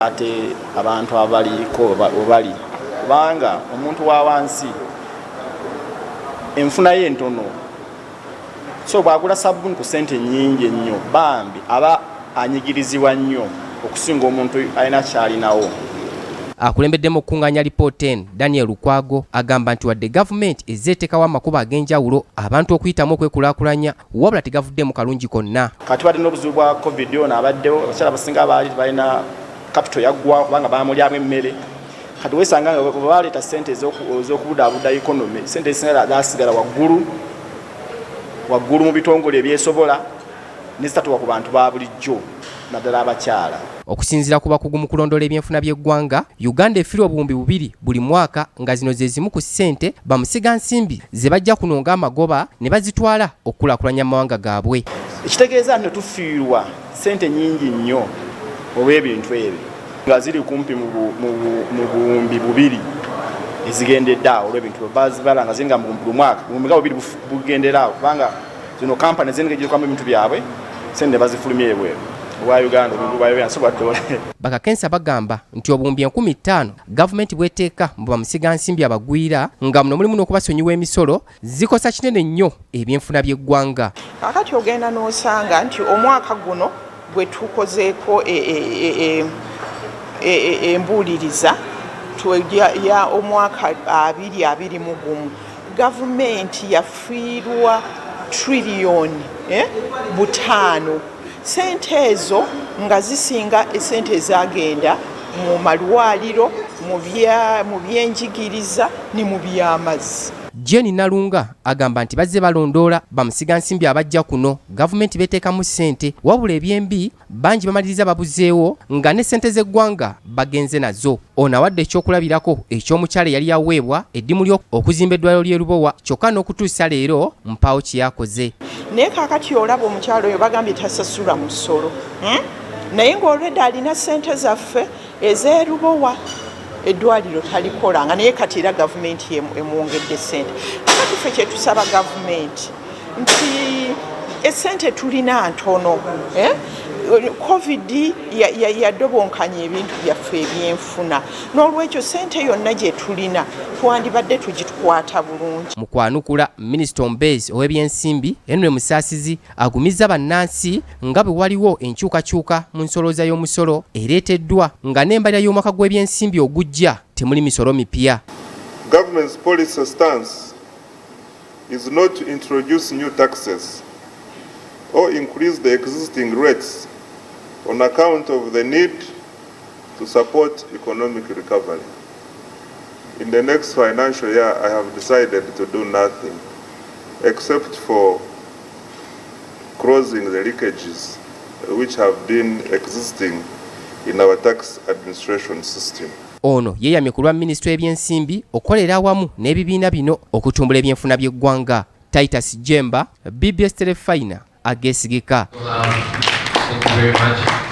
ate abantu abaliko obali kubanga omuntu wa wansi enfuna ye ntono so bwagula sabuni ku ssente nnyingi ennyo bambi aba anyigirizibwa nnyo okusinga omuntu alina kyalinawo. Akulembeddemu okukunganya alipoota eno Daniel Lukwago agamba nti wadde gavumenti ezeeteekawo amakubo ag'enjawulo abantu okuyitamu okwekulaakulanya wabula tegavuddemu kalungi konna. Kati badde n'obuzibu bwa covid ono abaddewo abakyala abasinga baali balina capital yaggwa kubanga baamulyamu emmere kati weesanga nga baleeta ssente ez'okubudaabuda economy ssente ezisinga zaasigala waggulu mu bitongole ebyesobola nezitatuuka ku bantu ba bulijjo naddala abakyala. Okusinziira ku bakugu mu kulondoola ebyenfuna by'eggwanga, Uganda efiirwa obuwumbi 2 buli mwaka nga zino ze zimu ku ssente bamusigansimbi ze bajja kunonga amagoba ne bazitwala okukulaakulanya mu mawanga gaabwe. Ekitegeeza nti tufiirwa ssente nnyingi nnyo olw'ebintu ebyo nga ziri kumpi mu buwumbi 2 ezigendedde awo olw'ebintu bazibala nga ziri nga mu mwaka buwumbi nga 2 bugendera awo kubanga zino kampani zengejjirwamu ebintu byabwe ssente bazifulumya ebweru wa Uganda bakakensa bagamba nti obuwumbi 50,000 gavumenti bweteeka mu bamusigansimbi abaggwira nga muno mulimu n'okubasonyiwa emisolo zikosa kinene nnyo ebyenfuna by'eggwanga. Kakati ogenda n'osanga nti omwaka guno bwe tukozeeko embuuliriza ya omwaka 2021 gavumenti yafiirwa triliyoni 5 ssente ezo nga zisinga essente ezagenda mu malwaliro mu byenjigiriza ne mu by'amazzi. Jenny Nalunga agamba nti bazze balondoola bamusigansimbi abajja kuno gavumenti beteekamu ssente wabula ebyembi bangi bamaliriza babuzeewo nga ne ssente z'eggwanga bagenze nazo. Ono awadde ekyokulabirako eky'omukyala yali yaweebwa eddimu okuzimba eddwaliro ly'e Lubowa kyokka n'okutuusa leero mpaawo kye yakoze. Naye kaakati olaba omukyala oyo bagambye tasasula musolo naye ng'olwedde alina ssente zaffe ez'e Lubowa eddwaliro talikolanga naye kati era gavumenti emwongedde ssente. Kakati ffe kye tusaba gavumenti nti essente tulina ntono covid yadobonkanya ebintu byaffe ebyenfuna n'olwekyo ssente yonna gye tulina twandibadde tugikwata bulungi. Mu kwanukula minisita omubeezi ow'ebyensimbi Henry Musaasizi agumizza bannansi nga bwe waliwo enkyukakyuka mu nsolooza y'omusolo ereeteddwa nga n'embalira y'omwaka gw'ebyensimbi ogujja temuli misolo mipya. Government's policy stance is not to introduce new taxes or increase the existing rates on account of the need to support economic recovery. In the next financial year, I have decided to do nothing except for closing the leakages which have been existing in our tax administration system. Ono yeeyamye ku lwa minisitule y'ebyensimbi okukolera awamu n'ebibiina bino okutumbula ebyenfuna by'eggwanga. Titus Jemba, BBS Telefina, ageesigika. Thank you very much.